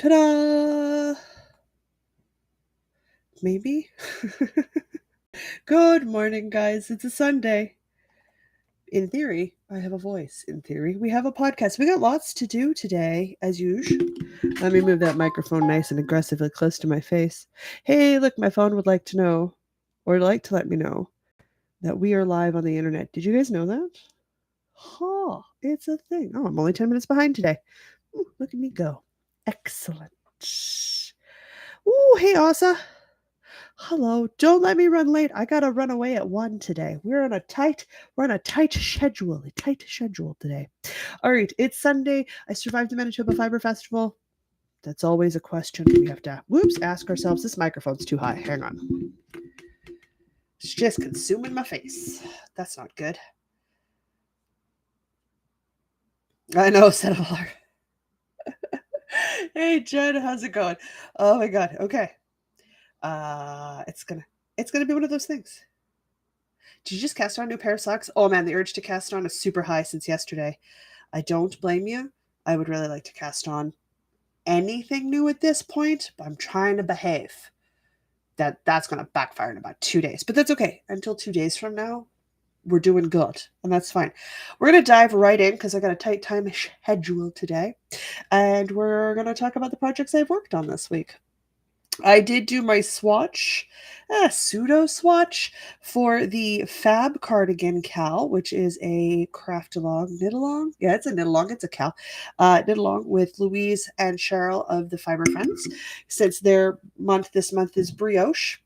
Ta-da! Maybe? Good morning, guys. It's a Sunday. In theory, I have a voice. In theory, we have a podcast. We got lots to do today, as usual. Let me move that microphone nice and aggressively close to my face. Hey, look, my phone would like to know, or like to let me know, that we are live on the internet. Did you guys know that? Huh, it's a thing. Oh, I'm only 10 minutes behind today. Ooh, look at me go. Excellent. Ooh, hey, Asa. Hello. Don't let me run late. I gotta run away at 1 today. We're on a tight schedule today. All right, it's Sunday. I survived the Manitoba Fiber Festival. That's always a question we have to ask ourselves. This microphone's too high. Hang on. It's just consuming my face. That's not good. I know, set of alarm. Hey Jen, how's it going? Oh my god. Okay. It's gonna be one of those things. Did you just cast on a new pair of socks? Oh man, the urge to cast on is super high since yesterday. I don't blame you. I would really like to cast on anything new at this point, but I'm trying to behave. That's going to backfire in about 2 days, but that's okay. Until 2 days from now, we're doing good, and that's fine. We're going to dive right in because I got a tight time schedule today, and we're going to talk about the projects I've worked on this week. I did do my swatch, pseudo swatch for the Fab Cardigan Cal, which is a craft along, knit along. Yeah, it's a knit along. It's a Cal. Knit along with Louise and Cheryl of the Fiber Friends. Since their this month is brioche.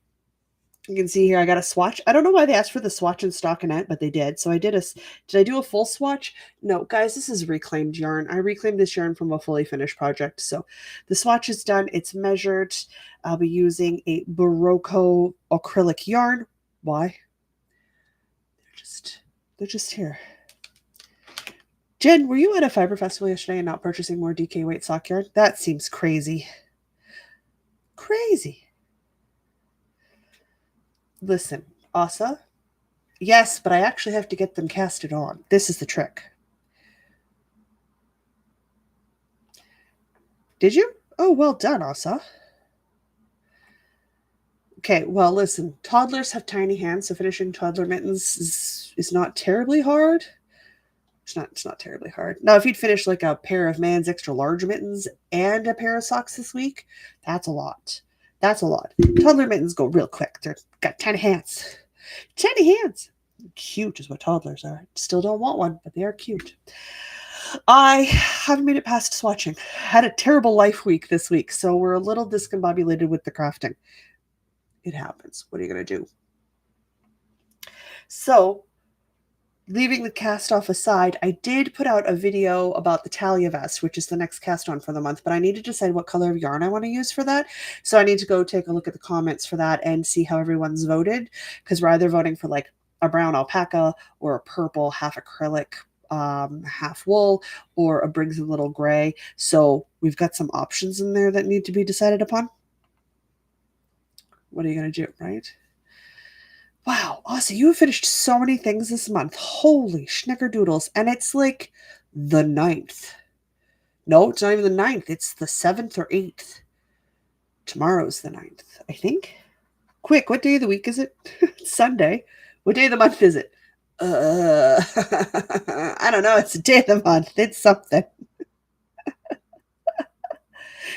You can see here I got a swatch. I don't know why they asked for the swatch and stockinette, but they did. So I did I do a full swatch? No, guys, this is reclaimed yarn. I reclaimed this yarn from a fully finished project. So the swatch is done. It's measured. I'll be using a Barocco acrylic yarn. Why? They're just here. Jen, were you at a fiber festival yesterday and not purchasing more DK weight sock yarn? That seems crazy. Crazy. Listen, Asa. Yes, but I actually have to get them casted on. This is the trick. Did you? Oh, well done, Asa. Okay, well, listen. Toddlers have tiny hands, so finishing toddler mittens is not terribly hard. It's not terribly hard. Now, if you'd finish like a pair of man's extra large mittens and a pair of socks this week, that's a lot. That's a lot. Toddler mittens go real quick. They've got tiny hands. Tiny hands. Cute is what toddlers are. Still don't want one, but they are cute. I haven't made it past swatching. Had a terrible life week this week, so we're a little discombobulated with the crafting. It happens. What are you going to do? So, leaving the cast off aside, I did put out a video about the Talia vest, which is the next cast on for the month, but I need to decide what color of yarn I want to use for that. So I need to go take a look at the comments for that and see how everyone's voted, because we're either voting for like a brown alpaca or a purple half acrylic, half wool, or a Briggs and Little gray. So we've got some options in there that need to be decided upon. What are you going to do, right? Wow, Aussie, you have finished so many things this month. Holy schnickerdoodles. And it's like the 9th. No, it's not even the 9th. It's the 7th or 8th. Tomorrow's the 9th, I think. Quick, what day of the week is it? Sunday. What day of the month is it? I don't know. It's the day of the month. It's something.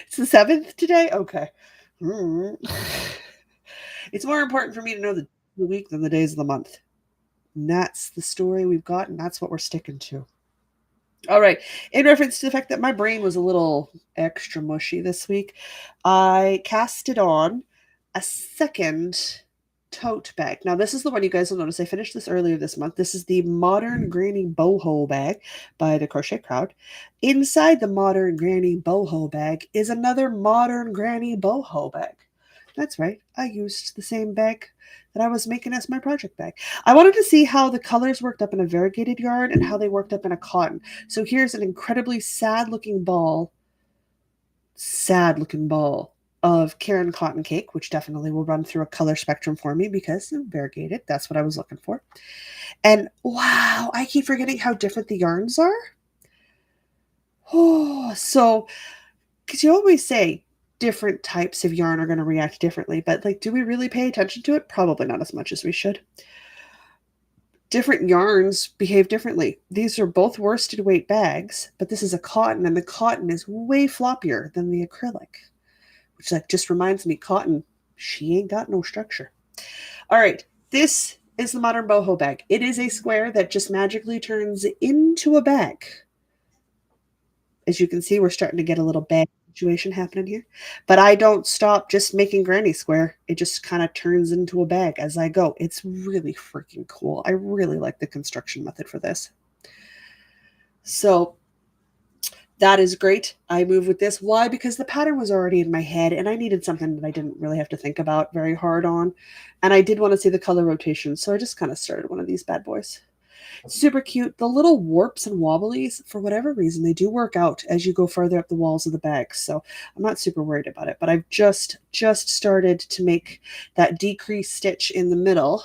It's the 7th today? Okay. It's more important for me to know the week than the days of the month. And that's the story we've got, and that's what we're sticking to. All right. In reference to the fact that my brain was a little extra mushy this week, I casted on a second tote bag. Now, this is the one you guys will notice. I finished this earlier this month. This is the Modern Granny Boho bag by the Crochet Crowd. Inside the Modern Granny Boho bag is another Modern Granny Boho bag. That's right. I used the same bag that I was making as my project bag. I wanted to see how the colors worked up in a variegated yarn and how they worked up in a cotton. So here's an incredibly sad-looking ball of Caron Cotton Cake, which definitely will run through a color spectrum for me because I'm variegated. That's what I was looking for. And wow, I keep forgetting how different the yarns are. Oh, so because you always say different types of yarn are going to react differently, but like, do we really pay attention to it? Probably not as much as we should. Different yarns behave differently. These are both worsted weight bags, but this is a cotton, and the cotton is way floppier than the acrylic, which like just reminds me, cotton, she ain't got no structure. All right, this is the modern boho bag. It is a square that just magically turns into a bag. As you can see, we're starting to get a little bag situation happening here. But I don't stop just making granny square. It just kind of turns into a bag as I go. It's really freaking cool. I really like the construction method for this. So that is great. I move with this. Why? Because the pattern was already in my head and I needed something that I didn't really have to think about very hard on. And I did want to see the color rotation. So I just kind of started one of these bad boys. Super cute. The little warps and wobblies, for whatever reason, they do work out as you go further up the walls of the bag. So I'm not super worried about it, but I've just started to make that decrease stitch in the middle.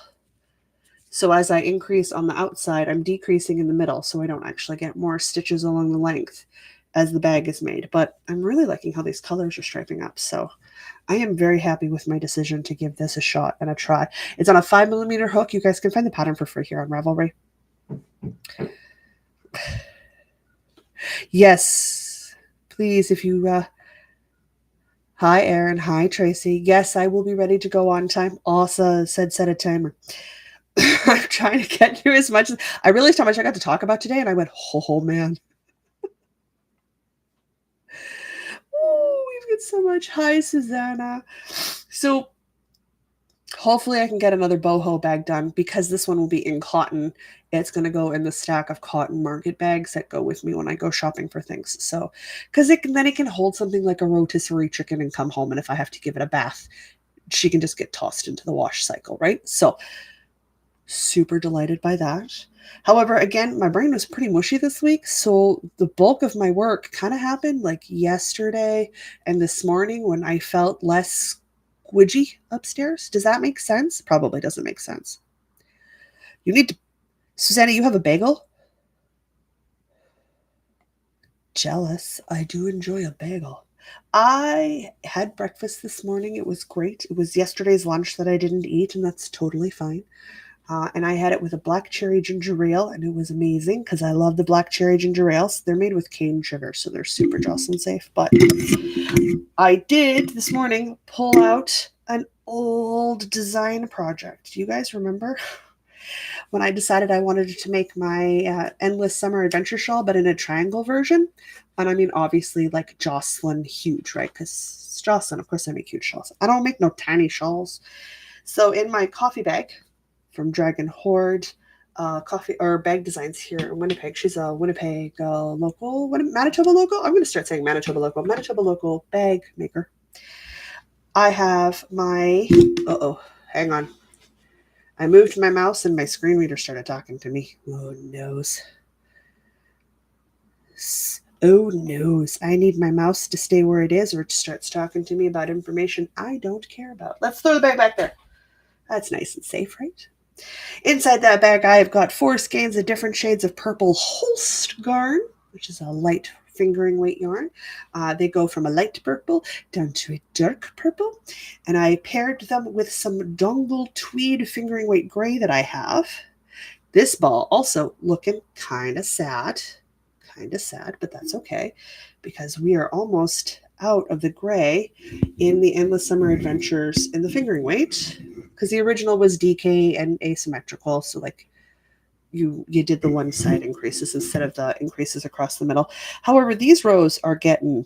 So as I increase on the outside, I'm decreasing in the middle so I don't actually get more stitches along the length as the bag is made. But I'm really liking how these colors are striping up. So I am very happy with my decision to give this a shot and a try. It's on a 5mm hook. You guys can find the pattern for free here on Ravelry. Yes, please, if you hi Aaron, hi Tracy. Yes, I will be ready to go on time. Asa said set a timer. I'm trying to get through as much as I realized how much I got to talk about today, and I went, oh man. Oh, we've got so much. Hi, Susanna. So hopefully I can get another boho bag done because this one will be in cotton. It's going to go in the stack of cotton market bags that go with me when I go shopping for things. So, because then it can hold something like a rotisserie chicken and come home. And if I have to give it a bath, she can just get tossed into the wash cycle, right? So, super delighted by that. However, again, my brain was pretty mushy this week. So, the bulk of my work kind of happened like yesterday and this morning when I felt less squidgy upstairs. Does that make sense? Probably doesn't make sense. You need to, Susanna, you have a bagel? Jealous. I do enjoy a bagel. I had breakfast this morning. It was great. It was yesterday's lunch that I didn't eat, and that's totally fine. And I had it with a black cherry ginger ale, and it was amazing because I love the black cherry ginger ales. They're made with cane sugar, so they're super Jocelyn safe. But I did this morning pull out an old design project. Do you guys remember when I decided I wanted to make my endless summer adventure shawl, but in a triangle version? And I mean, obviously, like Jocelyn huge, right? Because Jocelyn, of course, I make huge shawls. I don't make no tiny shawls. So in my coffee bag from Dragon Horde, coffee or bag designs here in Winnipeg. She's a Winnipeg local, Manitoba local. I'm going to start saying Manitoba local bag maker. I have my, hang on. I moved my mouse and my screen reader started talking to me. Oh, noes. Oh, noes. I need my mouse to stay where it is or it starts talking to me about information I don't care about. Let's throw the bag back there. That's nice and safe, right? Inside that bag, I have got 4 skeins of different shades of purple Holst yarn, which is a light fingering weight yarn. They go from a light purple down to a dark purple. And I paired them with some dongle tweed fingering weight gray that I have. This ball also looking kind of sad, but that's okay because we are almost out of the gray in the Endless Summer Adventures in the fingering weight because the original was DK and asymmetrical. So like you did the one side increases instead of the increases across the middle. However, these rows are getting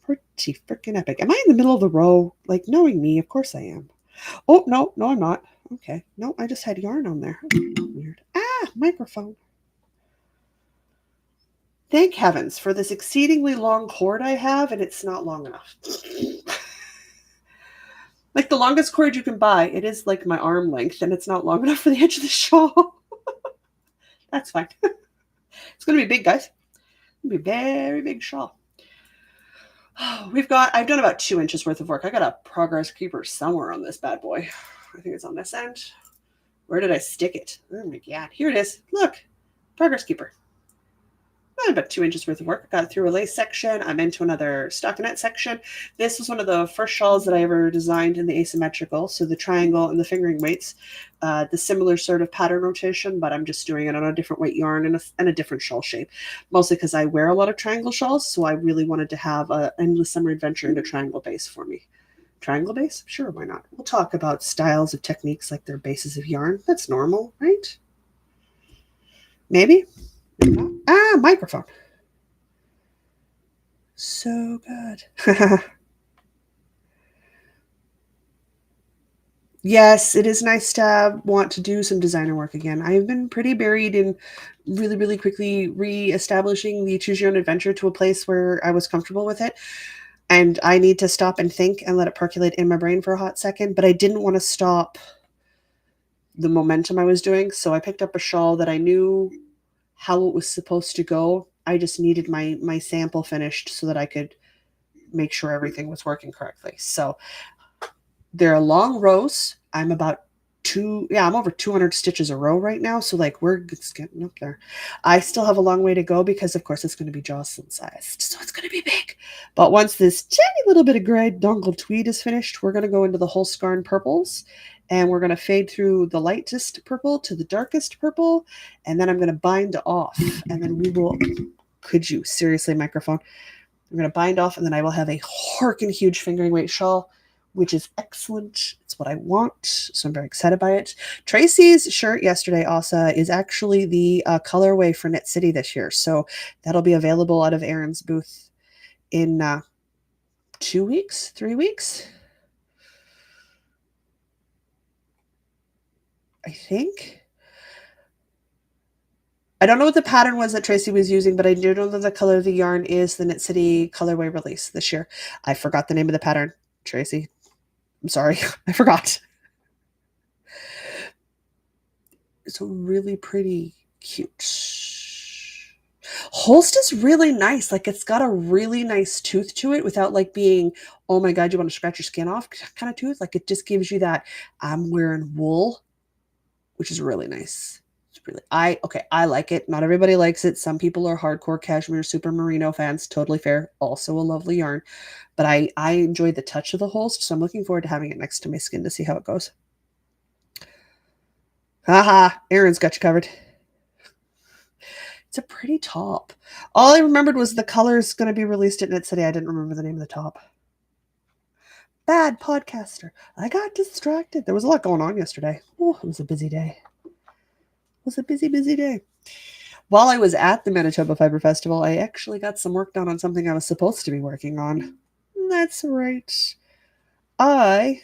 pretty freaking epic. Am I in the middle of the row? Like knowing me, of course I am. Oh, no, I'm not. Okay. No, I just had yarn on there. Weird. Microphone. Thank heavens for this exceedingly long cord I have, and it's not long enough. Like the longest cord you can buy, it is like my arm length, and it's not long enough for the edge of the shawl. That's fine. It's going to be big, guys. It's going to be a very big shawl. I've done about 2 inches worth of work. I got a progress creeper somewhere on this bad boy. I think it's on this end. Where did I stick it? Oh my God. Here it is. Look. Progress keeper. about 2 inches worth of work. Got through a lace section. I'm into another stockinette section. This was one of the first shawls that I ever designed in the asymmetrical. So the triangle and the fingering weights, the similar sort of pattern rotation, but I'm just doing it on a different weight yarn and a different shawl shape. Mostly because I wear a lot of triangle shawls, so I really wanted to have an endless summer adventure in a triangle base for me. Triangle base? Sure, why not? We'll talk about styles of techniques like their bases of yarn. That's normal, right? Maybe? Maybe not. Ah, microphone. So good. Yes, it is nice to want to do some designer work again. I've been pretty buried in really, really quickly re-establishing the Choose Your Own Adventure to a place where I was comfortable with it. And I need to stop and think and let it percolate in my brain for a hot second. But I didn't want to stop the momentum I was doing. So I picked up a shawl that I knew how it was supposed to go. I just needed my sample finished so that I could make sure everything was working correctly. So they're long rows. I'm I'm over 200 stitches a row right now. So like it's getting up there. I still have a long way to go because of course it's going to be Jocelyn sized. So it's going to be big. But once this tiny little bit of gray dongle tweed is finished, we're going to go into the Holskarn purples and we're going to fade through the lightest purple to the darkest purple. And then I'm going to bind off and then we will, could you seriously microphone? I'm going to bind off and then I will have a horkin' huge fingering weight shawl, which is excellent. It's what I want. So I'm very excited by it. Tracy's shirt yesterday, Asa, is actually the colorway for Knit City this year. So that'll be available out of Erin's booth in 2 weeks, 3 weeks. I think. I don't know what the pattern was that Tracy was using, but I do know that the color of the yarn is the Knit City colorway release this year. I forgot the name of the pattern. Tracy, I'm sorry. I forgot. It's a really pretty cute. Holst is really nice. Like it's got a really nice tooth to it without like being, oh my God, you want to scratch your skin off kind of tooth. Like it just gives you that I'm wearing wool, which is really nice. I like it. Not everybody likes it. Some people are hardcore cashmere super merino fans. Totally fair. Also a lovely yarn. But I enjoy the touch of the Holst, so I'm looking forward to having it next to my skin to see how it goes. Haha, Erin's got you covered. It's a pretty top. All I remembered was the color's going to be released at Knit City. I didn't remember the name of the top. Bad podcaster. I got distracted. There was a lot going on yesterday. Oh, it was a busy day. It was a busy, busy day. While I was at the Manitoba Fiber Festival, I actually got some work done on something I was supposed to be working on. That's right. I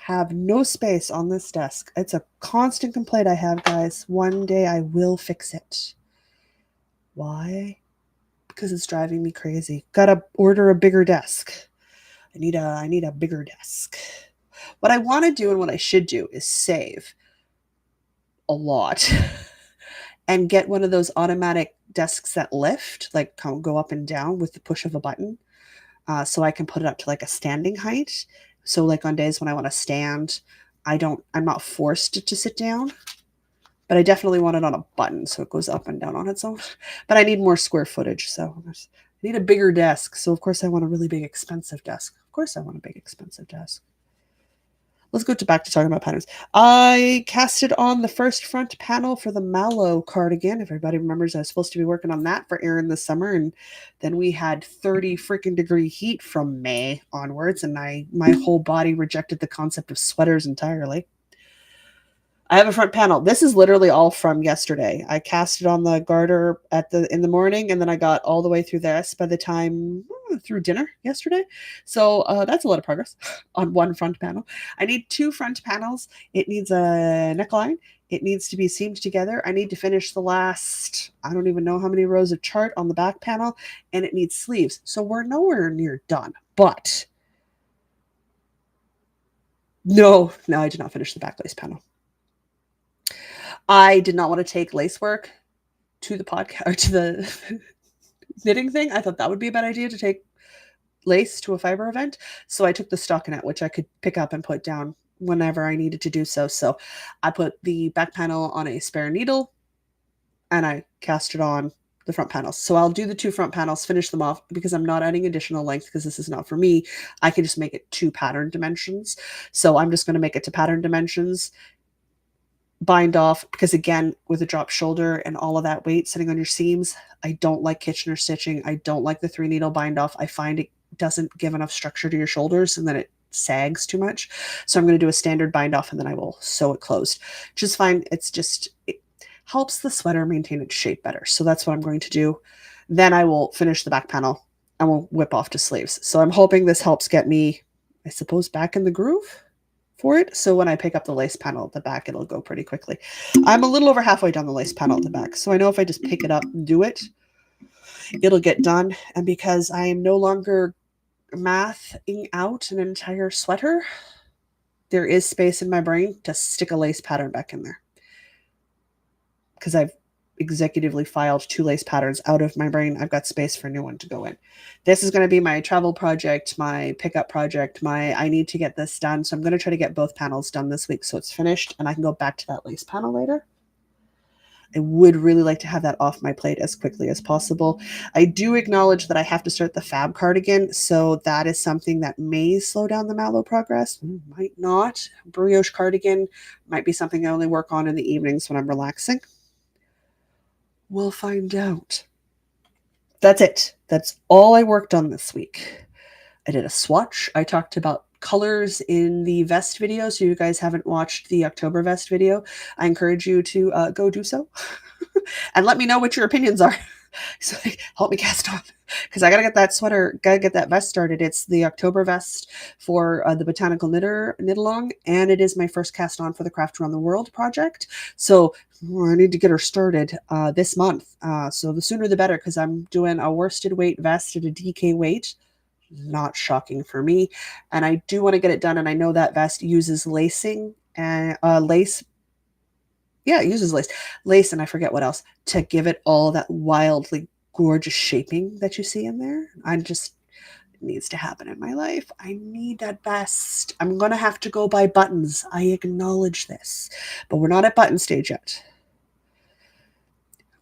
have no space on this desk. It's a constant complaint I have, guys. One day I will fix it. Why? Because it's driving me crazy. Gotta order a bigger desk. I need a bigger desk. What I want to do and what I should do is save a lot and get one of those automatic desks that lift, like go up and down with the push of a button. So I can put it up to like a standing height. So like on days when I want to stand, I'm not forced to sit down, but I definitely want it on a button so it goes up and down on its own. But I need more square footage, so I need a bigger desk. So of course I want a really big expensive desk. Of course I want a big expensive desk. Let's go back to talking about patterns. I casted on the first front panel for the Mallow cardigan. If everybody remembers, I was supposed to be working on that for Erin this summer, and then we had 30 freaking degree heat from May onwards, and my whole body rejected the concept of sweaters entirely. I have a front panel. This is literally all from yesterday. I cast it on the garter in the morning, and then I got all the way through this by the time through dinner yesterday. So that's a lot of progress on one front panel. I need 2 front panels. It needs a neckline. It needs to be seamed together. I need to finish the last, I don't even know how many rows of chart on the back panel, and it needs sleeves. So we're nowhere near done. But no, I did not finish the back lace panel. I did not want to take lace work to the podcast or to the knitting thing. I thought that would be a bad idea to take lace to a fiber event. So I took the stockinette, which I could pick up and put down whenever I needed to do so. So I put the back panel on a spare needle and I cast it on the front panels. So I'll do the 2 front panels, finish them off because I'm not adding additional length because this is not for me. I can just make it to pattern dimensions. So I'm just going to make it to pattern dimensions, bind off, because again, with a drop shoulder and all of that weight sitting on your seams, I don't like Kitchener stitching. I don't like the 3 needle bind off. I find it doesn't give enough structure to your shoulders and then it sags too much. So I'm going to do a standard bind off and then I will sew it closed. Just fine. It helps the sweater maintain its shape better. So that's what I'm going to do. Then I will finish the back panel and we'll whip off to sleeves. So I'm hoping this helps get me, I suppose, back in the groove for it. So when I pick up the lace panel at the back, it'll go pretty quickly. I'm a little over halfway down the lace panel at the back. So I know if I just pick it up and do it, it'll get done. And because I am no longer mathing out an entire sweater, there is space in my brain to stick a lace pattern back in there. Because I've executively filed 2 lace patterns out of my brain. I've got space for a new one to go in. This is going to be my travel project, my pickup project, I need to get this done. So I'm going to try to get both panels done this week so it's finished and I can go back to that lace panel later. I would really like to have that off my plate as quickly as possible. I do acknowledge that I have to start the fab cardigan, so that is something that may slow down the Mallow progress, might not. Brioche cardigan might be something I only work on in the evenings when I'm relaxing. We'll find out. That's it. That's all I worked on this week. I did a swatch. I talked about colors in the vest video. So you guys haven't watched the October vest video, I encourage you to go do so. And let me know what your opinions are. So help me cast on, because I gotta get that sweater, gotta get that vest started. It's the October vest for the Botanical Knit Along, and it is my first cast on for the Craft Around the World project. So I need to get her started this month. So the sooner the better, because I'm doing a worsted weight vest at a DK weight. Not shocking for me. And I do want to get it done. And I know that vest uses lacing and lace. Yeah, it uses lace, and I forget what else to give it all that wildly gorgeous shaping that you see in there. It needs to happen in my life. I need that vest. I'm going to have to go buy buttons. I acknowledge this, but we're not at button stage yet.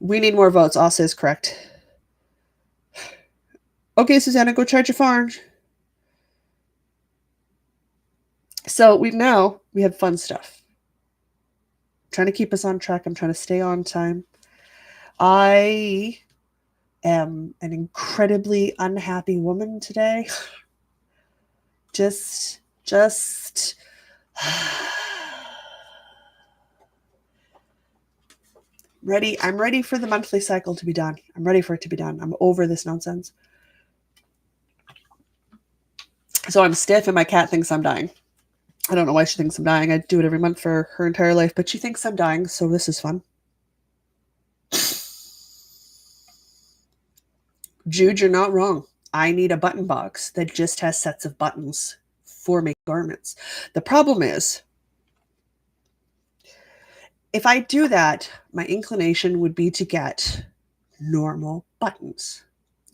We need more votes. Asa is correct. Okay, Susanna, go charge your phone. So we have fun stuff. Trying to keep us on track. I'm trying to stay on time. I am an incredibly unhappy woman today. Just ready. I'm ready for the monthly cycle to be done. I'm ready for it to be done. I'm over this nonsense. So I'm stiff and my cat thinks I'm dying. I don't know why she thinks I'm dying. I do it every month for her entire life, but she thinks I'm dying, so this is fun. Jude, you're not wrong. I need a button box that just has sets of buttons for making garments. The problem is, if I do that, my inclination would be to get normal buttons.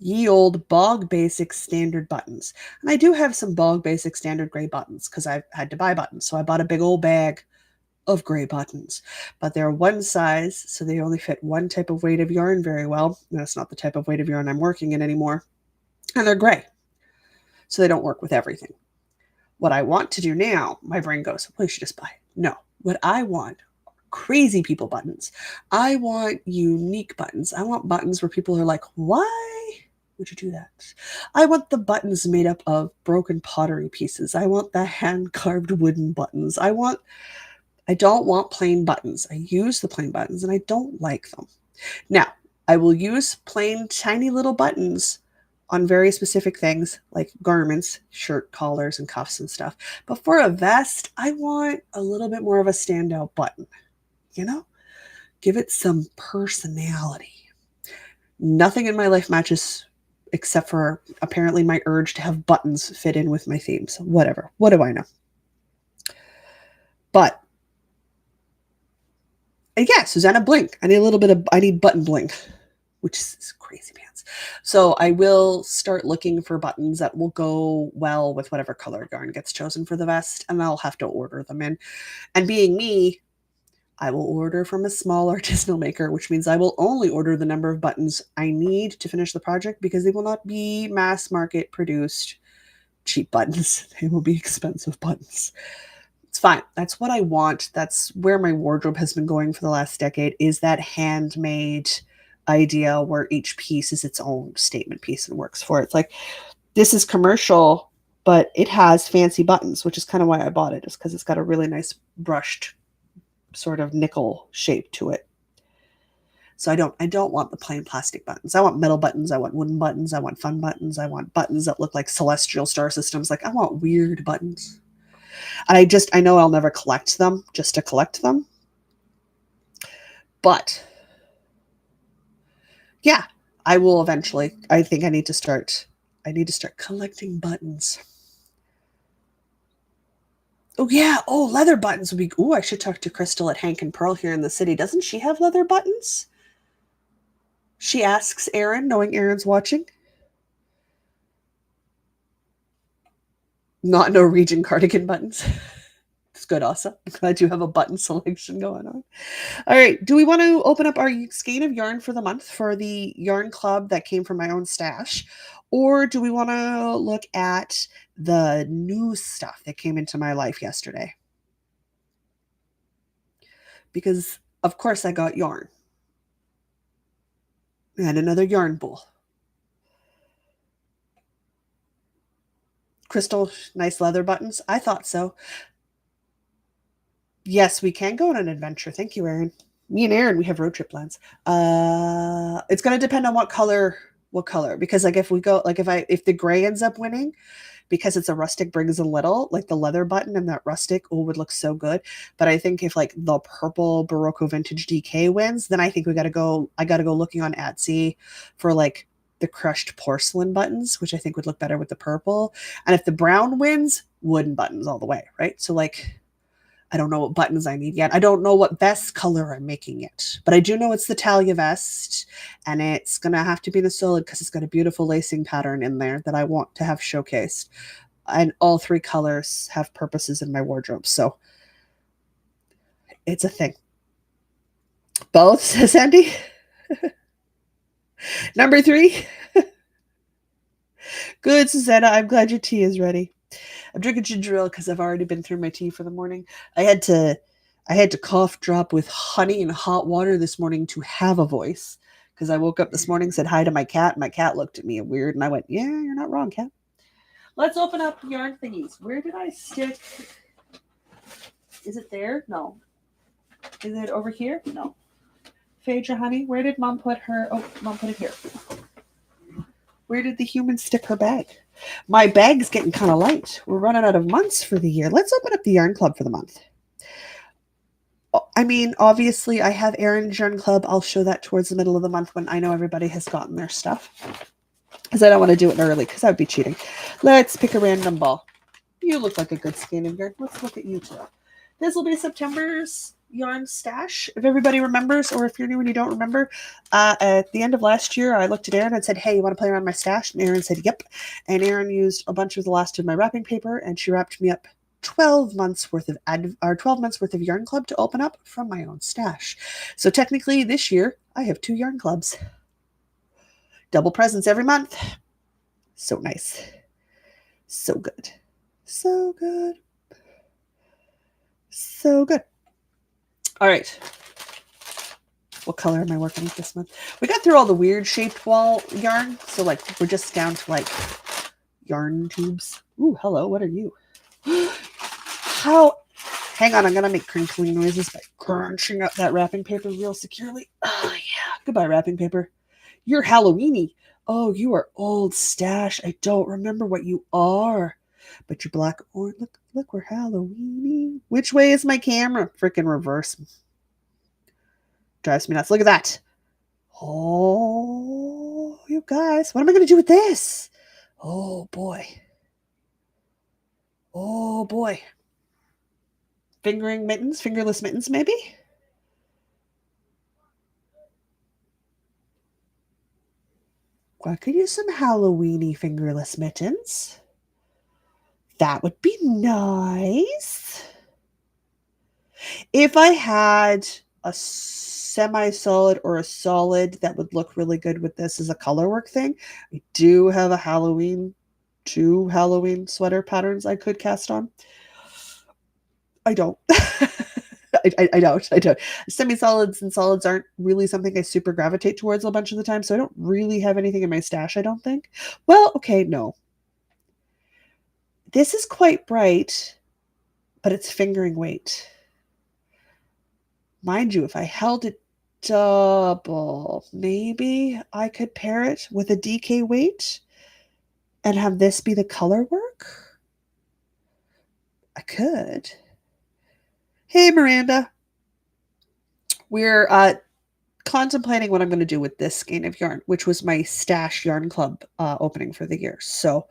Ye old bog basic standard buttons. And I do have some bog basic standard gray buttons because I've had to buy buttons. So I bought a big old bag of gray buttons, but they're one size, so they only fit one type of weight of yarn very well. That's not the type of weight of yarn I'm working in anymore. And they're gray, so they don't work with everything. What I want to do now, my brain goes, well, you should just buy it. No, what I want are crazy people buttons. I want unique buttons. I want buttons where people are like, why would you do that? I want the buttons made up of broken pottery pieces. I want the hand-carved wooden buttons. I don't want plain buttons. I use the plain buttons and I don't like them. Now, I will use plain tiny little buttons on very specific things like garments, shirt collars and cuffs and stuff. But for a vest, I want a little bit more of a standout button, give it some personality. Nothing in my life matches except for apparently my urge to have buttons fit in with my themes. Whatever. What do I know? But yeah, Susanna, blink. I need button blink, which is crazy pants. So I will start looking for buttons that will go well with whatever color yarn gets chosen for the vest, and I'll have to order them in. And being me, I will order from a small artisanal maker, which means I will only order the number of buttons I need to finish the project because they will not be mass market produced cheap buttons. They will be expensive buttons. It's fine. That's what I want. That's where my wardrobe has been going for the last decade, is that handmade idea where each piece is its own statement piece and works for it. It's like, this is commercial, but it has fancy buttons, which is kind of why I bought it, is because it's got a really nice brushed sort of nickel shape to it. So I don't want the plain plastic buttons. I want metal buttons. I want wooden buttons. I want fun buttons. I want buttons that look like celestial star systems. Like, I want weird buttons. And I know I'll never collect them just to collect them. But yeah, I will eventually. I think I need to start collecting buttons. Oh yeah. Oh, leather buttons would be. Oh, I should talk to Crystal at Hank and Pearl here in the city. Doesn't she have leather buttons? She asks Aaron, knowing Aaron's watching. Not Norwegian cardigan buttons. It's good, Asa. I'm glad you have a button selection going on. All right. Do we want to open up our skein of yarn for the month for the yarn club that came from my own stash? Or do we want to look at the new stuff that came into my life yesterday? Because, of course, I got yarn. And another yarn bowl. Crystal, nice leather buttons. I thought so. Yes, we can go on an adventure. Thank you, Aaron. Me and Aaron, we have road trip plans. It's gonna depend on what color. Because like if we go, like if the gray ends up winning, because it's a rustic brings a little, like the leather button and that rustic, oh, would look so good. But I think if like the purple Barocco Vintage DK wins, then I think I gotta go looking on Etsy for like the crushed porcelain buttons, which I think would look better with the purple. And if the brown wins, wooden buttons all the way, right? So like, I don't know what buttons I need yet. I don't know what vest color I'm making yet, but I do know it's the Talia vest, and it's going to have to be in a solid because it's got a beautiful lacing pattern in there that I want to have showcased. And all three colors have purposes in my wardrobe, so it's a thing. Both, says Andy. Number 3. Good, Susanna. I'm glad your tea is ready. I'm drinking ginger ale because I've already been through my tea for the morning. I had to cough drop with honey and hot water this morning to have a voice, because I woke up this morning, said hi to my cat, and my cat looked at me weird, and I went, yeah, you're not wrong, cat. Let's open up yarn thingies. Where did I stick? Is it there? No. Is it over here? No. Phaedra, honey, where did Mom put her? Oh, Mom put it here. Where did the human stick her bag? My bag's getting kind of light. We're running out of months for the year. Let's open up the yarn club for the month. I mean, obviously, I have Aaron's yarn club. I'll show that towards the middle of the month when I know everybody has gotten their stuff, because I don't want to do it early because that would be cheating. Let's pick a random ball. You look like a good skein of yarn. Let's look at you two. This will be September's yarn stash. If everybody remembers, or if you're new and you don't remember, at the end of last year, I looked at Aaron and said, hey, you want to play around my stash? And Aaron said, yep. And Aaron used a bunch of the last of my wrapping paper, and she wrapped me up 12 months worth of 12 months worth of yarn club to open up from my own stash. So technically this year I have 2 yarn clubs. Double presents every month. So nice. So good. So good. So good. All right. What color am I working with this month? We got through all the weird shaped wall yarn. So like we're just down to like yarn tubes. Ooh, hello. What are you? How? Hang on. I'm going to make crinkling noises by crunching up that wrapping paper real securely. Oh, yeah. Goodbye, wrapping paper. You're Halloweeny. Oh, you are old stash. I don't remember what you are. But you're black. Oh, look, we're Halloweeny. Which way is my camera? Freaking reverse. Drives me nuts. Look at that. Oh, you guys. What am I going to do with this? Oh, boy. Oh, boy. Fingering mittens? Fingerless mittens, maybe? I could use some Halloweeny fingerless mittens. That would be nice. If I had a semi-solid or a solid that would look really good with this as a color work thing, I do have a Halloween, 2 Halloween sweater patterns I could cast on. I don't. I don't. I don't. Semi-solids and solids aren't really something I super gravitate towards a bunch of the time, so I don't really have anything in my stash, I don't think. Well, okay, no. This is quite bright, but it's fingering weight. Mind you, if I held it double, maybe I could pair it with a DK weight and have this be the color work? I could. Hey, Miranda. We're contemplating what I'm going to do with this skein of yarn, which was my stash yarn club opening for the year. So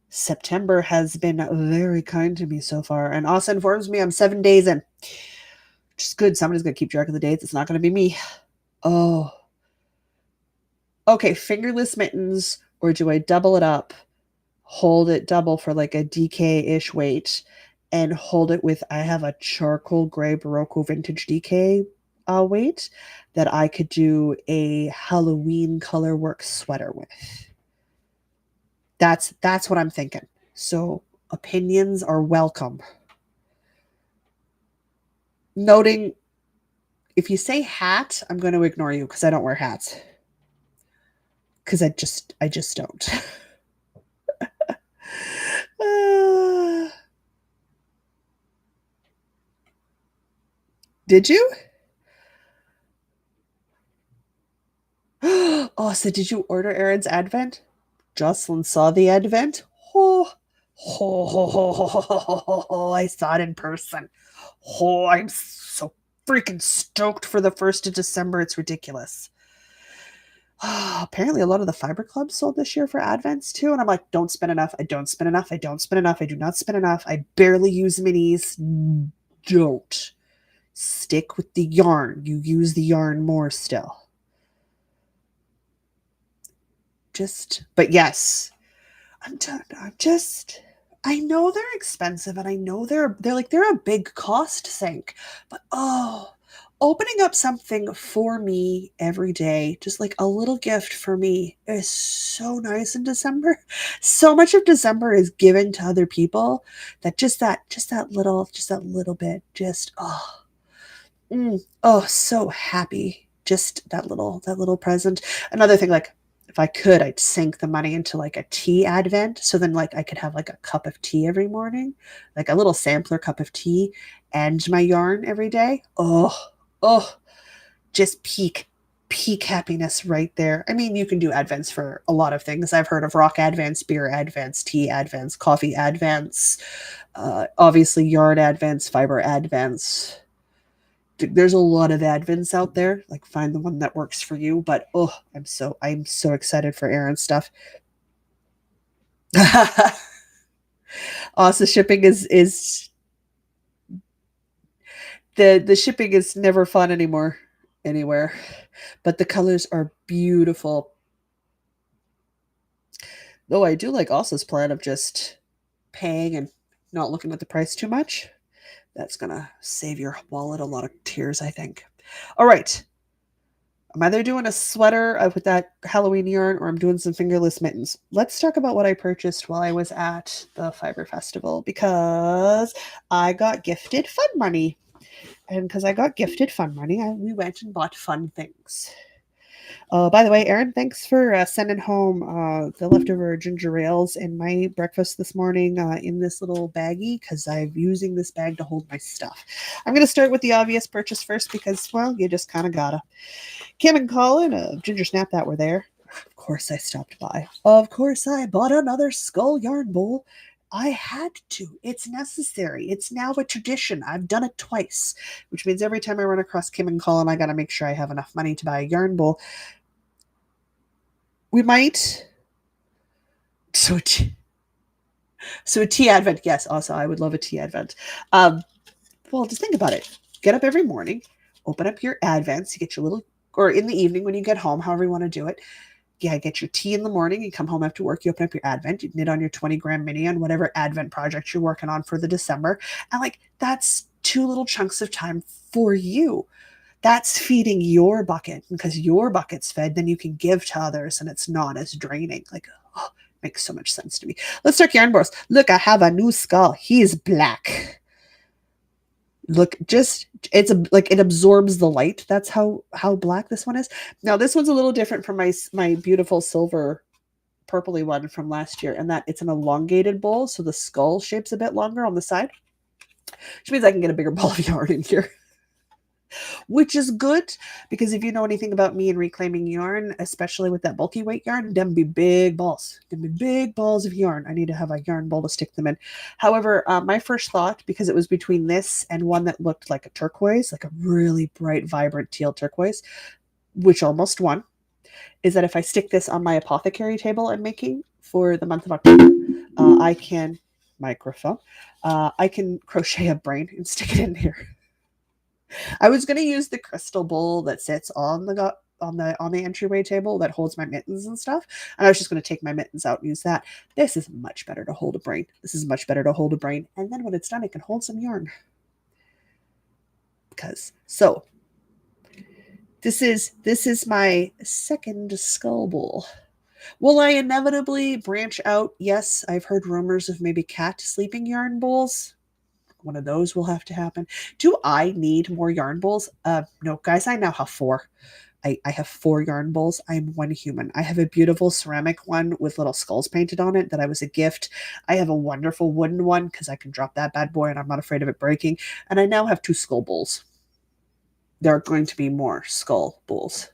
September has been very kind to me so far, and Asa informs me I'm 7 days in, which is good. Somebody's going to keep track of the dates. It's not going to be me. Oh, okay. Fingerless mittens, or do I double it up, hold it double for like a DK-ish weight, and hold it with, I have a charcoal gray Barocco vintage DK weight that I could do a Halloween color work sweater with. That's what I'm thinking. So opinions are welcome. Noting, if you say hat, I'm going to ignore you because I don't wear hats. Because I just don't. Did you? Oh, so did you order Aaron's Advent? Jocelyn saw the Advent. Oh, oh, I saw it in person. Oh, I'm so freaking stoked for the 1st of December. It's ridiculous. Apparently, a lot of the fiber clubs sold this year for Advents too. And I'm like, don't spend enough. I don't spend enough. I don't spend enough. I do not spend enough. I barely use minis. Don't. Stick with the yarn. You use the yarn more still. But yes, I'm done. I know they're expensive and I know they're a big cost sink, but opening up something for me every day, just like a little gift for me, is so nice in December. So much of December is given to other people that just that little bit, so happy. Just that little present. Another thing, like if I could, I'd sink the money into like a tea advent. So then like I could have like a cup of tea every morning, like a little sampler cup of tea and my yarn every day. Oh, just peak happiness right there. I mean, you can do advents for a lot of things. I've heard of rock advents, beer advents, tea advents, coffee advents, obviously yarn advents, fiber advents. There's a lot of advents out there. Like find the one that works for you. But I'm so excited for Aaron's stuff. Also, shipping is the shipping is never fun anymore anywhere. But the colors are beautiful. Though I do like Asa's plan of just paying and not looking at the price too much. That's gonna save your wallet a lot of tears, I think. All right. I'm either doing a sweater with that Halloween yarn or I'm doing some fingerless mittens. Let's talk about what I purchased while I was at the Fiber Festival because I got gifted fun money. And because I got gifted fun money, we went and bought fun things. By the way, Erin, thanks for sending home the leftover ginger ales in my breakfast this morning in this little baggie because I'm using this bag to hold my stuff. I'm going to start with the obvious purchase first because, well, you just kind of gotta. Kim and Colin of Ginger Snap that were there. Of course, I stopped by. Of course, I bought another skull yarn bowl. I had to. It's necessary. It's now a tradition. I've done it twice, which means every time I run across Kim and Colin, I got to make sure I have enough money to buy a yarn bowl. We might. So a tea advent. Yes, also, I would love a tea advent. Well, just think about it. Get up every morning, open up your advents. You get your little, or in the evening when you get home, however you want to do it. Yeah, get your tea in the morning. You come home after work. You open up your advent. You knit on your 20-gram mini on whatever advent project you're working on for the December. And like that's 2 little chunks of time for you. That's feeding your bucket, because your bucket's fed, then you can give to others and it's not as draining. Like, oh, makes so much sense to me. Let's start yarn bores. Look, I have a new skull. He's black. Look, just it's like it absorbs the light. That's how black this one is. Now this one's a little different from my beautiful silver purpley one from last year, and that it's an elongated bowl, so the skull shape's a bit longer on the side, which means I can get a bigger ball of yarn in here, which is good, because if you know anything about me and reclaiming yarn, especially with that bulky weight yarn, them be big balls. Them be big balls of yarn. I need to have a yarn bowl to stick them in. However, my first thought, because it was between this and one that looked like a turquoise, like a really bright, vibrant teal turquoise, which almost won, is that if I stick this on my apothecary table I'm making for the month of October, I can microphone. I can crochet a brain and stick it in here. I was going to use the crystal bowl that sits on the entryway table that holds my mittens and stuff, and I was just going to take my mittens out and use that. This is much better to hold a brain. This is much better to hold a brain, and then when it's done, it can hold some yarn. So this is my second skull bowl. Will I inevitably branch out? Yes, I've heard rumors of maybe cat sleeping yarn bowls. One of those will have to happen. Do I need more yarn bowls? No, guys, I now have 4. I have 4 yarn bowls. I'm one human. I have a beautiful ceramic one with little skulls painted on it that was a gift. I have a wonderful wooden one because I can drop that bad boy and I'm not afraid of it breaking. And I now have 2 skull bowls. There are going to be more skull bowls.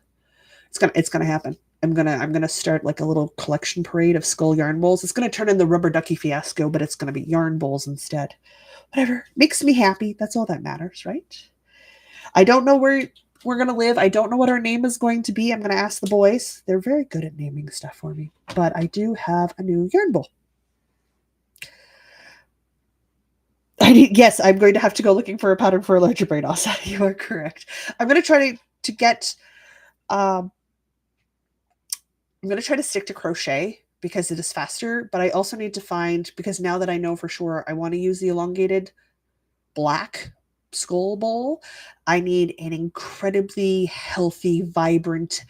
It's gonna happen. I'm gonna start like a little collection parade of skull yarn bowls. It's gonna turn in the rubber ducky fiasco, but it's gonna be yarn bowls instead. Whatever makes me happy. That's all that matters, right? I don't know where we're gonna live. I don't know what our name is going to be. I'm gonna ask the boys. They're very good at naming stuff for me. But I do have a new yarn bowl. Yes, I'm going to have to go looking for a pattern for a larger braid also. You are correct. I'm gonna try to get I'm going to try to stick to crochet because it is faster, but I also need to find, because now that I know for sure I want to use the elongated black skull bowl, I need an incredibly healthy, vibrant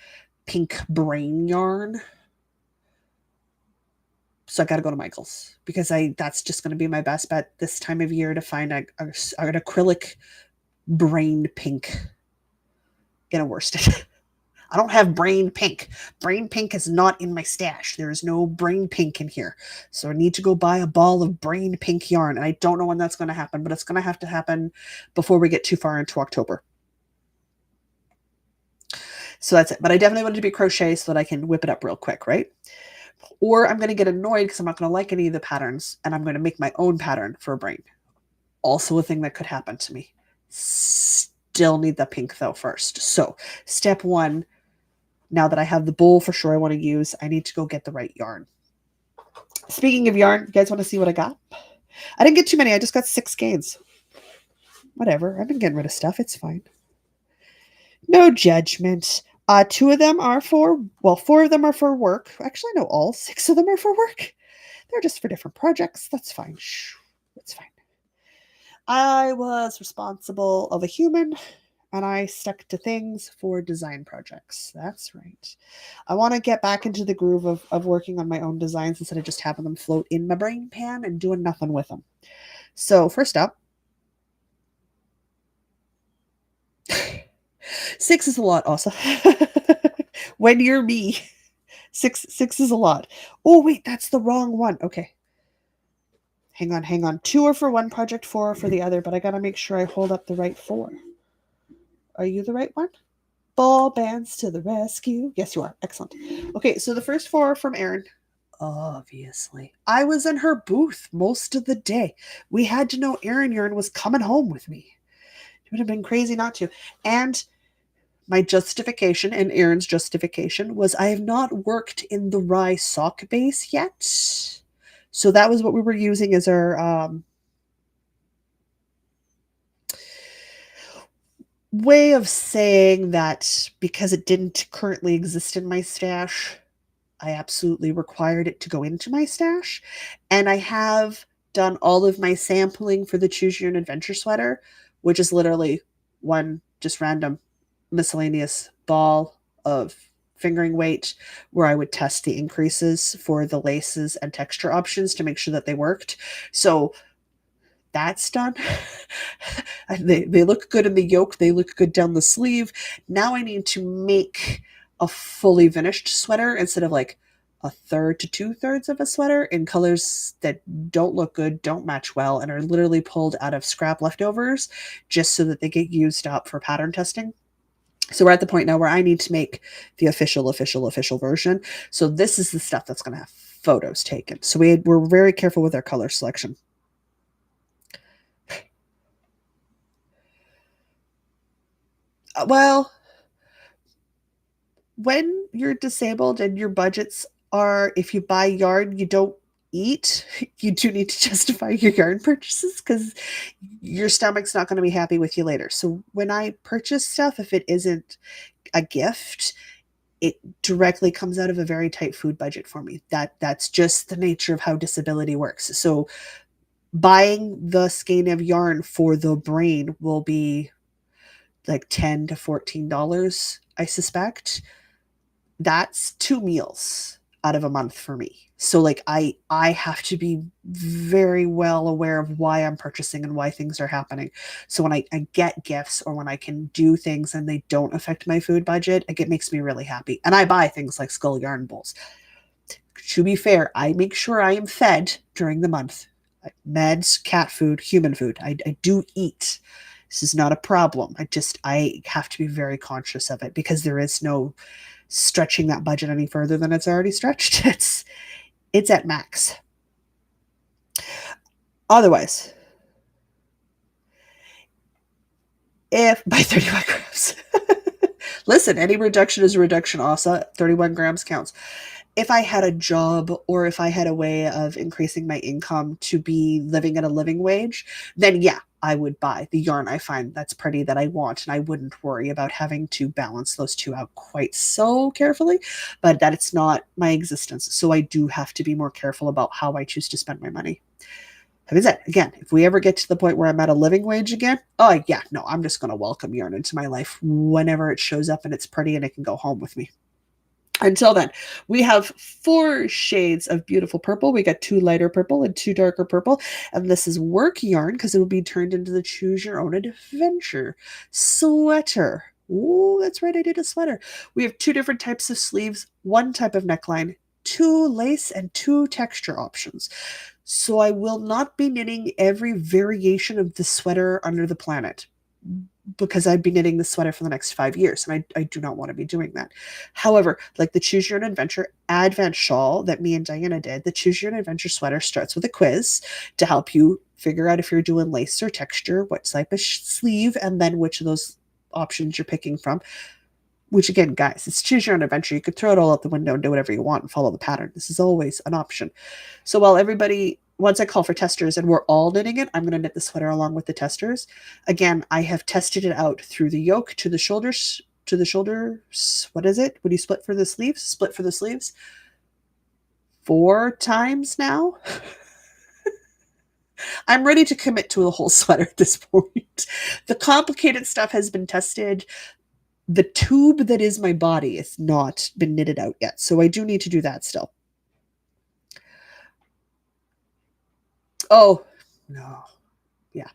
pink brain yarn. So I got to go to Michael's because that's just going to be my best bet this time of year to find an acrylic brain pink in a worsted. I don't have brain pink. Brain pink is not in my stash. There is no brain pink in here. So I need to go buy a ball of brain pink yarn. And I don't know when that's going to happen, but it's going to have to happen before we get too far into October. So that's it. But I definitely wanted to be crochet so that I can whip it up real quick, right? Or I'm going to get annoyed because I'm not going to like any of the patterns and I'm going to make my own pattern for a brain. Also a thing that could happen to me. Still need the pink though first. So step 1, now that I have the bowl for sure I want to use, I need to go get the right yarn. Speaking of yarn, you guys want to see what I got? I didn't get too many. I just got 6 skeins. Whatever. I've been getting rid of stuff. It's fine. No judgment. 2 of them are 4 of them are for work. Actually, no, all 6 of them are for work. They're just for different projects. That's fine. Shh. That's fine. I was responsible of a human, and I stuck to things for design projects. That's right. I want to get back into the groove of working on my own designs instead of just having them float in my brain pan and doing nothing with them. So first up, 6 is a lot also. When you're me, 6 is a lot. Oh wait, that's the wrong one. Okay. Hang on. 2 are for one project, 4 are for the other, but I got to make sure I hold up the right 4. Are you the right one? Ball bands to the rescue. Yes, you are. Excellent. Okay, so the first 4 are from Erin. Obviously. I was in her booth most of the day. We had to know Erin Yarn was coming home with me. It would have been crazy not to. And my justification and Erin's justification was I have not worked in the rye sock base yet. So that was what we were using as our way of saying that because it didn't currently exist in my stash, I absolutely required it to go into my stash. And I have done all of my sampling for the Choose Your Own Adventure sweater which is literally one just random miscellaneous ball of fingering weight where I would test the increases for the laces and texture options to make sure that they worked. So that's done. They look good in the yoke, they look good down the sleeve. Now I need to make a fully finished sweater instead of like a third to two-thirds of a sweater in colors that don't look good, don't match well, and are literally pulled out of scrap leftovers just so that they get used up for pattern testing. So we're at the point now where I need to make the official version. So this is the stuff that's going to have photos taken. So we're very careful with our color selection. Well, when you're disabled and your budgets are, if you buy yarn you don't eat, you do need to justify your yarn purchases because your stomach's not going to be happy with you later. So when I purchase stuff, if it isn't a gift, it directly comes out of a very tight food budget for me. That's just the nature of how disability works. So buying the skein of yarn for the brain will be like $10 to $14, I suspect. That's 2 meals out of a month for me. So like I have to be very well aware of why I'm purchasing and why things are happening. So when I get gifts or when I can do things and they don't affect my food budget, it makes me really happy. And I buy things like skull yarn bowls. To be fair, I make sure I am fed during the month. Meds, cat food, human food. I do eat. This is not a problem. I have to be very conscious of it because there is no stretching that budget any further than it's already stretched. It's at max. Otherwise, if by 31 grams, listen, any reduction is a reduction. Also, 31 grams counts. If I had a job or if I had a way of increasing my income to be living at a living wage, then yeah, I would buy the yarn I find that's pretty that I want, and I wouldn't worry about having to balance those two out quite so carefully, but that it's not my existence. So I do have to be more careful about how I choose to spend my money. Having said, again, if we ever get to the point where I'm at a living wage again, oh yeah, no, I'm just going to welcome yarn into my life whenever it shows up and it's pretty and it can go home with me. Until then, we have 4 shades of beautiful purple. We got 2 lighter purple and 2 darker purple. And this is work yarn because it will be turned into the choose your own adventure sweater. Ooh, that's right. I did a sweater. We have 2 different types of sleeves, 1 type of neckline, 2 lace, and 2 texture options. So I will not be knitting every variation of the sweater under the planet because I'd be knitting the sweater for the next 5 years, and I do not want to be doing that. However, like the Choose Your Own Adventure Advent shawl that me and Diana did, the Choose Your Own Adventure sweater starts with a quiz to help you figure out if you're doing lace or texture, what type of sleeve, and then which of those options you're picking from. Which again, guys, it's Choose Your Own Adventure. You could throw it all out the window and do whatever you want and follow the pattern. This is always an option. So while everybody, once I call for testers and we're all knitting it, I'm going to knit the sweater along with the testers. Again, I have tested it out through the yoke to the shoulders, what is it? When you split for the sleeves? Split for the sleeves. 4 times now. I'm ready to commit to a whole sweater at this point. The complicated stuff has been tested. The tube that is my body has not been knitted out yet, so I do need to do that still. Oh, no. Yeah.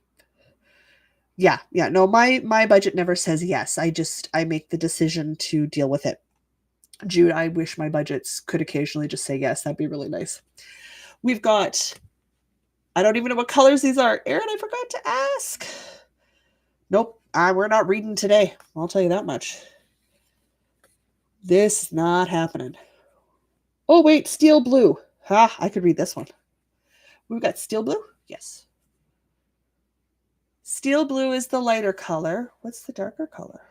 Yeah. No, my budget never says yes. I make the decision to deal with it. Jude, I wish my budgets could occasionally just say yes. That'd be really nice. We've got, I don't even know what colors these are. Erin, I forgot to ask. Nope, we're not reading today. I'll tell you that much. This not happening. Oh, wait, steel blue. Ha, I could read this one. We've got steel blue. Yes. Steel blue is the lighter color. What's the darker color?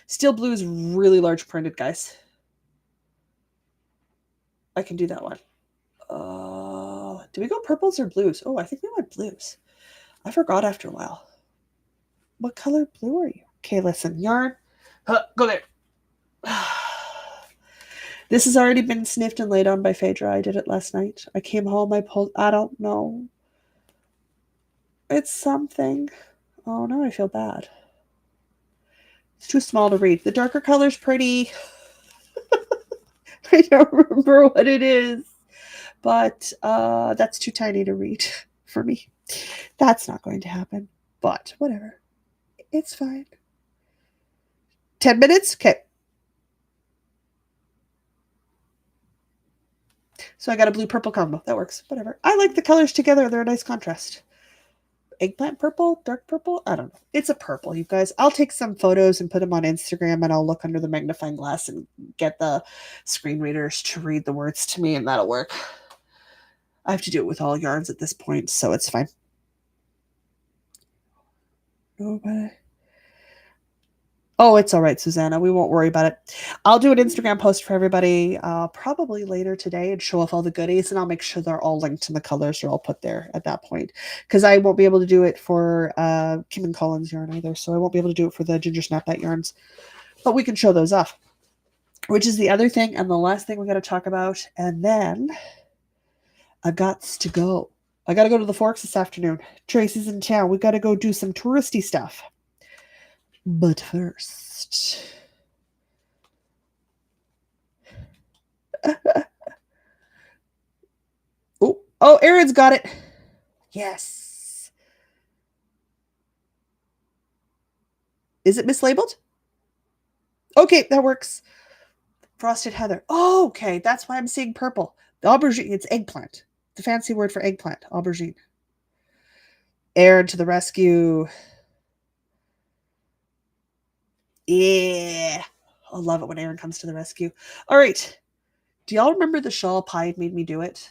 Steel blue is really large printed, guys. I can do that one. Do we go purples or blues? Oh, I think we went blues. I forgot after a while. What color blue are you? Okay, listen. Yarn. Go there. This has already been sniffed and laid on by Phaedra. I did it last night. I came home. I don't know. It's something. Oh, now I feel bad. It's too small to read. The darker color's pretty. I don't remember what it is, but that's too tiny to read for me. That's not going to happen, but whatever. It's fine. 10 minutes? Okay. So I got a blue purple combo. That works. Whatever. I like the colors together. They're a nice contrast. Eggplant purple, dark purple. I don't know. It's a purple, you guys. I'll take some photos and put them on Instagram, and I'll look under the magnifying glass and get the screen readers to read the words to me, and that'll work. I have to do it with all yarns at this point, so it's fine. Nobody. Oh, it's all right, Susanna. We won't worry about it. I'll do an Instagram post for everybody probably later today and show off all the goodies, and I'll make sure they're all linked and the colors are all put there at that point. Because I won't be able to do it for Kim and Colin's yarn either, so I won't be able to do it for the Ginger Snapback yarns. But we can show those off, which is the other thing and the last thing we got to talk about. And then I got to go. I got to go to the Forks this afternoon. Tracy's in town. We got to go do some touristy stuff. But first, oh, Aaron's got it. Yes. Is it mislabeled? Okay, that works. Frosted heather. Oh, okay, that's why I'm seeing purple. The aubergine, it's eggplant. The fancy word for eggplant, aubergine. Aaron to the rescue. Yeah. I love it when Aaron comes to the rescue. All right. Do y'all remember the shawl Pie made me do it?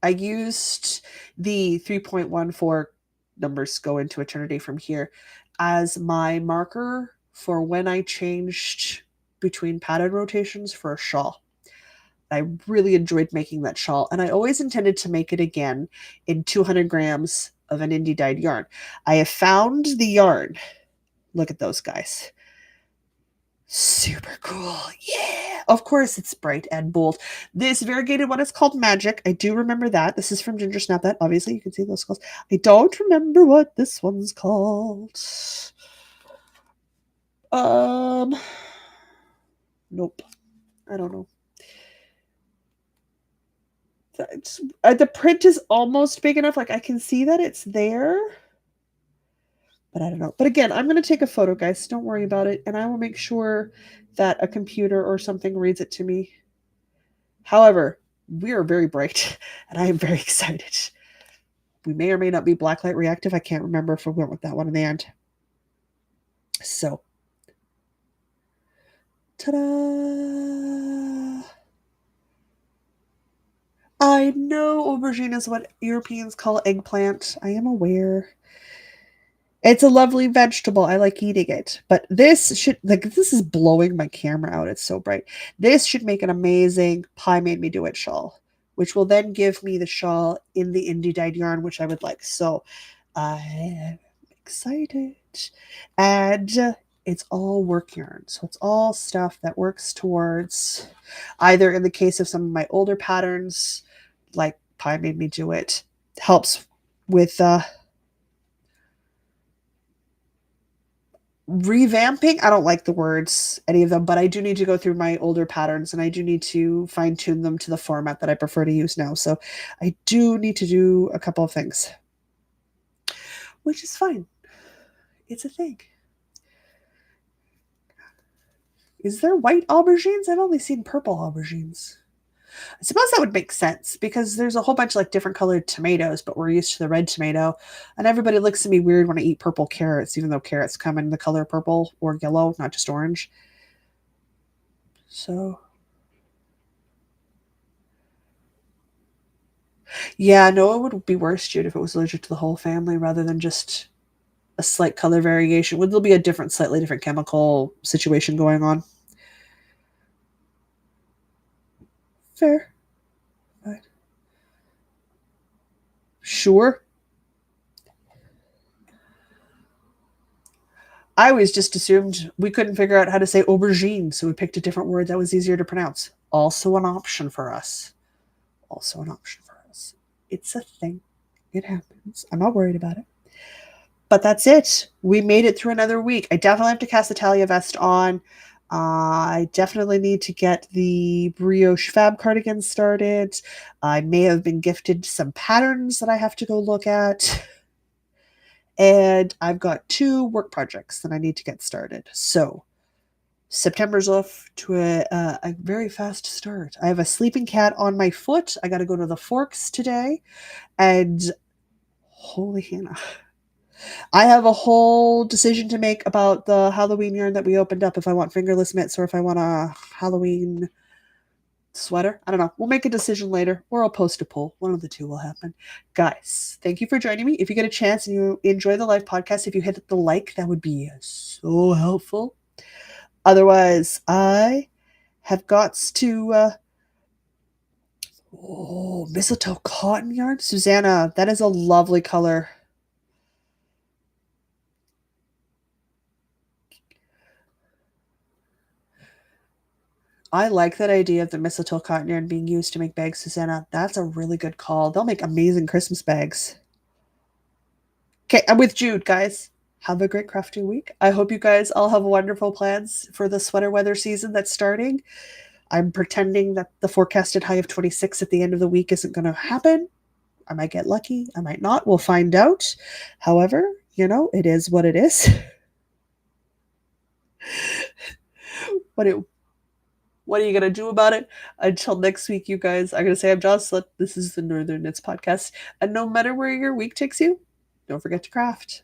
I used the 3.14 numbers go into eternity from here as my marker for when I changed between pattern rotations for a shawl. I really enjoyed making that shawl, and I always intended to make it again in 200 grams of an indie dyed yarn. I have found the yarn. Look at those guys. Super cool. Yeah. Of course, it's bright and bold. This variegated one is called Magic. I do remember that. This is from Ginger Snap. That obviously you can see those skulls. I don't remember what this one's called. Nope. I don't know. The print is almost big enough. Like I can see that it's there. But I don't know. But again, I'm going to take a photo, guys. Don't worry about it. And I will make sure that a computer or something reads it to me. However, we are very bright, and I am very excited. We may or may not be blacklight reactive. I can't remember if we went with that one in the end. So, ta-da! I know aubergine is what Europeans call eggplant. I am aware. It's a lovely vegetable. I like eating it. But this is blowing my camera out. It's so bright. This should make an amazing Pie Made Me Do It shawl, which will then give me the shawl in the indie dyed yarn, which I would like. So I am excited. And it's all work yarn. So it's all stuff that works towards either, in the case of some of my older patterns, like Pie Made Me Do It, helps with revamping. I don't like the words, any of them, but I do need to go through my older patterns and I do need to fine tune them to the format that I prefer to use now. So I do need to do a couple of things, which is fine. It's a thing. Is there white aubergines? I've only seen purple aubergines. I suppose that would make sense because there's a whole bunch of like different colored tomatoes, but we're used to the red tomato. And everybody looks at me weird when I eat purple carrots, even though carrots come in the color purple or yellow, not just orange. So, yeah, no, it would be worse, Jude, if it was allergic to the whole family rather than just a slight color variation. Would there be a different, slightly different chemical situation going on? Fair. Fine. Sure. I always just assumed we couldn't figure out how to say aubergine, so we picked a different word that was easier to pronounce. Also an option for us. Also an option for us. It's a thing. It happens. I'm not worried about it. But that's it. We made it through another week. I definitely have to cast the Talia vest on. I definitely need to get the brioche fab cardigan started. I may have been gifted some patterns that I have to go look at. And I've got 2 work projects that I need to get started. So September's off to a very fast start. I have a sleeping cat on my foot. I got to go to the Forks today. And holy Hannah. I have a whole decision to make about the Halloween yarn that we opened up, if I want fingerless mitts or if I want a Halloween sweater. I don't know. We'll make a decision later, or I'll post a poll. One of the two will happen. Guys, thank you for joining me. If you get a chance and you enjoy the live podcast, if you hit the like, that would be so helpful. Otherwise, I have got to mistletoe cotton yarn. Susanna, that is a lovely color. I like that idea of the mistletoe cotton yarn being used to make bags, Susanna. That's a really good call. They'll make amazing Christmas bags. Okay, I'm with Jude, guys. Have a great crafting week. I hope you guys all have wonderful plans for the sweater weather season that's starting. I'm pretending that the forecasted high of 26 at the end of the week isn't going to happen. I might get lucky. I might not. We'll find out. However, it is what it is. what it What are you going to do about it? Until next week, you guys, I'm going to say I'm Jocelyn. This is the Northern Knits Podcast. And no matter where your week takes you, don't forget to craft.